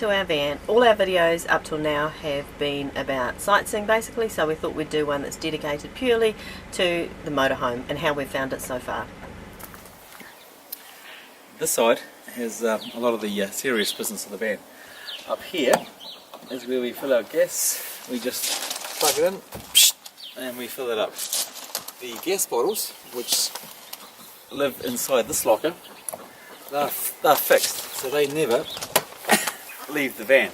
to our van. All our videos up till now have been about sightseeing basically, so we thought we'd do one that's dedicated purely to the motorhome and how we've found it so far. This side has a lot of the serious business of the van. Up here is where we fill our gas. We just plug it in and we fill it up. The gas bottles, which live inside this locker, they're fixed, so they never leave the van.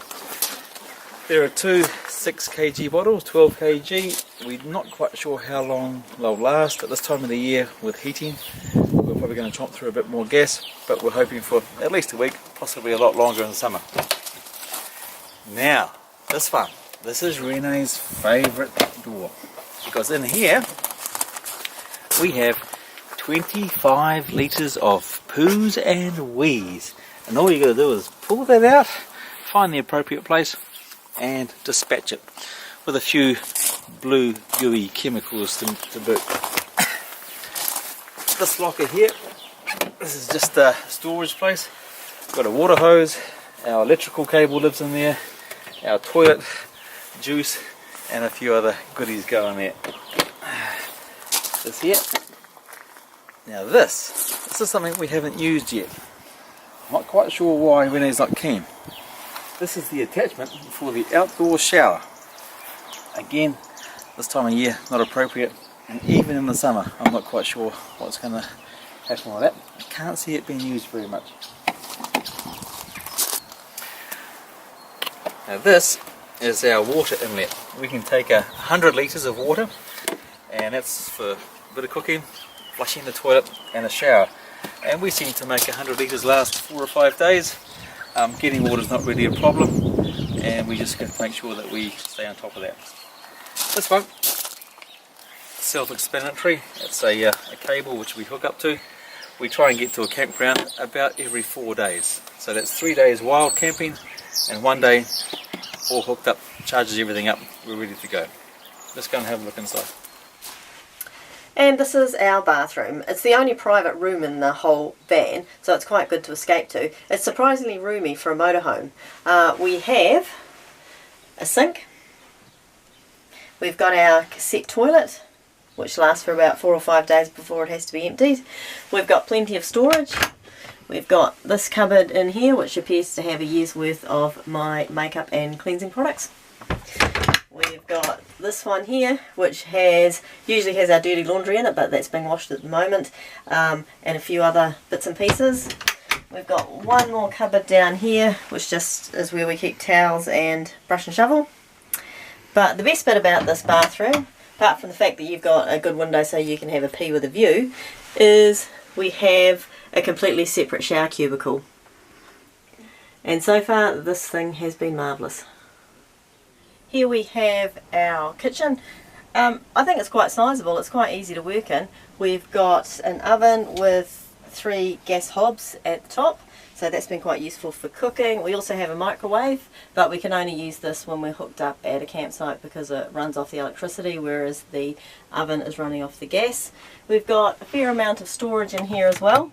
There are two 6 kg bottles, 12 kg. We're not quite sure how long they'll last at this time of the year with heating. We're probably going to chomp through a bit more gas, but we're hoping for at least a week, possibly a lot longer in the summer. Now, this one. This is Renee's favourite door, because in here we have 25 litres of poos and wees, and all you got to do is pull that out, find the appropriate place and dispatch it with a few blue gooey chemicals to boot. This locker here, this is just a storage place. We've got a water hose, our electrical cable lives in there, our toilet, juice and a few other goodies go in there. This here. Now this is something we haven't used yet. I'm not quite sure why Renee's not keen. This is the attachment for the outdoor shower. Again, this time of year not appropriate, and even in the summer I'm not quite sure what's going to happen with that. I can't see it being used very much. Now this is our water inlet. We can take 100 litres of water, and that's for a bit of cooking, flushing the toilet and a shower, and we seem to make 100 litres last 4 or 5 days. Getting water is not really a problem, and we just have to make sure that we stay on top of that. This one, self-explanatory. It's a cable which we hook up to. We try and get to a campground about every 4 days, so that's 3 days wild camping and 1 day all hooked up, charges everything up, we're ready to go. Let's go and have a look inside. And this is our bathroom. It's the only private room in the whole van, so it's quite good to escape to. It's surprisingly roomy for a motorhome. We have a sink. We've got our cassette toilet, which lasts for about 4 or 5 days before it has to be emptied. We've got plenty of storage. We've got this cupboard in here, which appears to have a year's worth of my makeup and cleansing products. We've got this one here, which usually has our dirty laundry in it, but that's being washed at the moment, and a few other bits and pieces. We've got one more cupboard down here, which just is where we keep towels and brush and shovel. But the best bit about this bathroom, apart from the fact that you've got a good window so you can have a pee with a view, is we have a completely separate shower cubicle, and so far this thing has been marvellous. Here we have our kitchen. I think it's quite sizable, it's quite easy to work in. We've got an oven with 3 gas hobs at the top, so that's been quite useful for cooking. We also have a microwave, but we can only use this when we're hooked up at a campsite because it runs off the electricity, whereas the oven is running off the gas. We've got a fair amount of storage in here as well.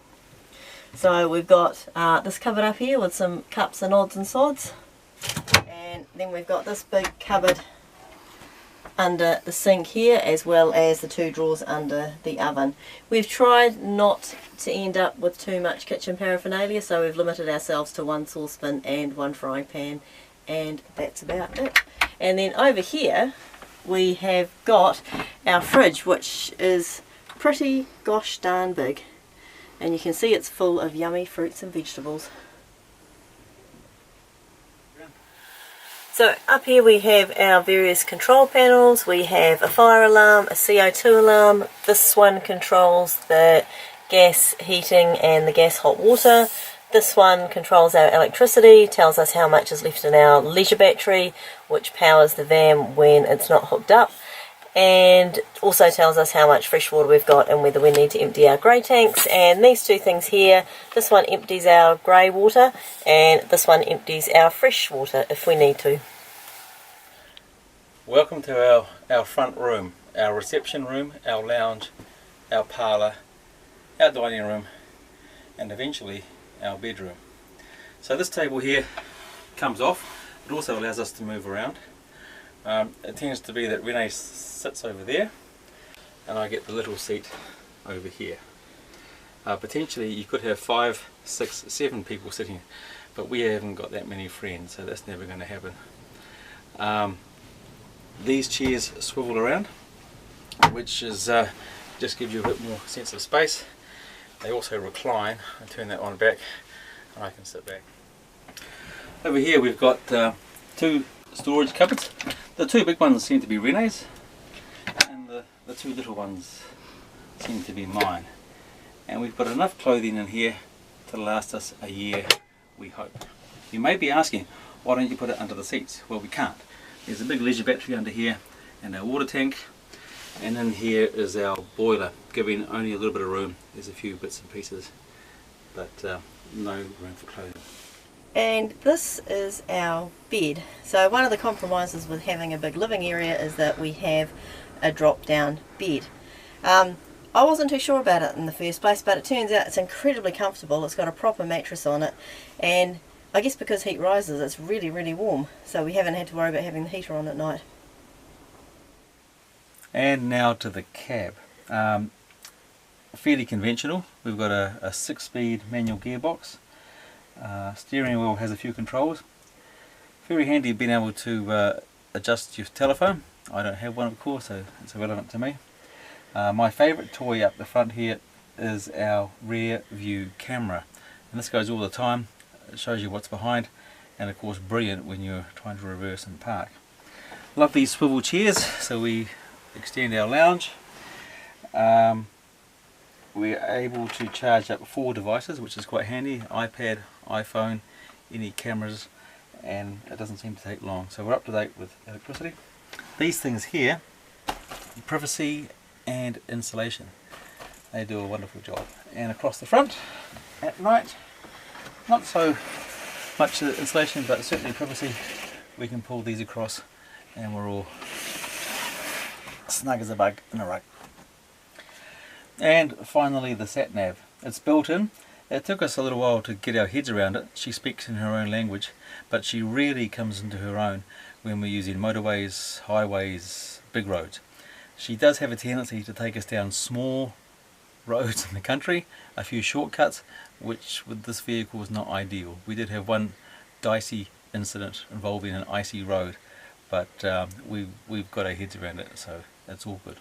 So we've got this cupboard up here with some cups and odds and sods, and then we've got this big cupboard under the sink here, as well as the 2 drawers under the oven. We've tried not to end up with too much kitchen paraphernalia, so we've limited ourselves to 1 saucepan and 1 frying pan, and that's about it. And then over here we have got our fridge, which is pretty gosh darn big, and you can see it's full of yummy fruits and vegetables. So up here we have our various control panels. We have a fire alarm, a CO2 alarm. This one controls the gas heating and the gas hot water. This one controls our electricity, tells us how much is left in our leisure battery, which powers the van when it's not hooked up, and also tells us how much fresh water we've got and whether we need to empty our grey tanks. And these 2 things here, this one empties our grey water and this one empties our fresh water if we need to. Welcome to our front room, our reception room, our lounge, our parlour, our dining room and eventually our bedroom. So this table here comes off. It also allows us to move around. It tends to be that Renee sits over there and I get the little seat over here. Potentially you could have 5, 6, 7 people sitting, but we haven't got that many friends, so that's never going to happen. These chairs swivel around, which is just gives you a bit more sense of space. They also recline. I turn that one back and I can sit back. Over here we've got 2 storage cupboards. The 2 big ones seem to be Renee's, and the 2 little ones seem to be mine. And we've got enough clothing in here to last us a year, we hope. You may be asking, why don't you put it under the seats? Well, we can't. There's a big leisure battery under here and our water tank, and in here is our boiler, giving only a little bit of room. There's a few bits and pieces, but no room for clothing. And this is our bed. So one of the compromises with having a big living area is that we have a drop down bed. I wasn't too sure about it in the first place, but it turns out it's incredibly comfortable. It's got a proper mattress on it, and I guess because heat rises, it's really, really warm, so we haven't had to worry about having the heater on at night. And now to the cab. Fairly conventional. We've got a 6-speed manual gearbox. Steering wheel has a few controls. Very handy being able to adjust your telephone. I don't have one, of course, so it's irrelevant to me. My favourite toy up the front here is our rear view camera, and this goes all the time. It shows you what's behind, and of course brilliant when you're trying to reverse and park. Love these swivel chairs, so we extend our lounge. We're able to charge up 4 devices, which is quite handy: iPad, iPhone, any cameras, and it doesn't seem to take long, so we're up to date with electricity. These things here, privacy and insulation, they do a wonderful job. And across the front at night, not so much insulation, but certainly privacy. We can pull these across and we're all snug as a bug in a rug. And finally the sat nav. It's built in. It took us a little while to get our heads around it. She speaks in her own language, but she really comes into her own when we're using motorways, highways, big roads. She does have a tendency to take us down small roads in the country, a few shortcuts, which with this vehicle is not ideal. We did have one dicey incident involving an icy road, but we've got our heads around it, so that's all good.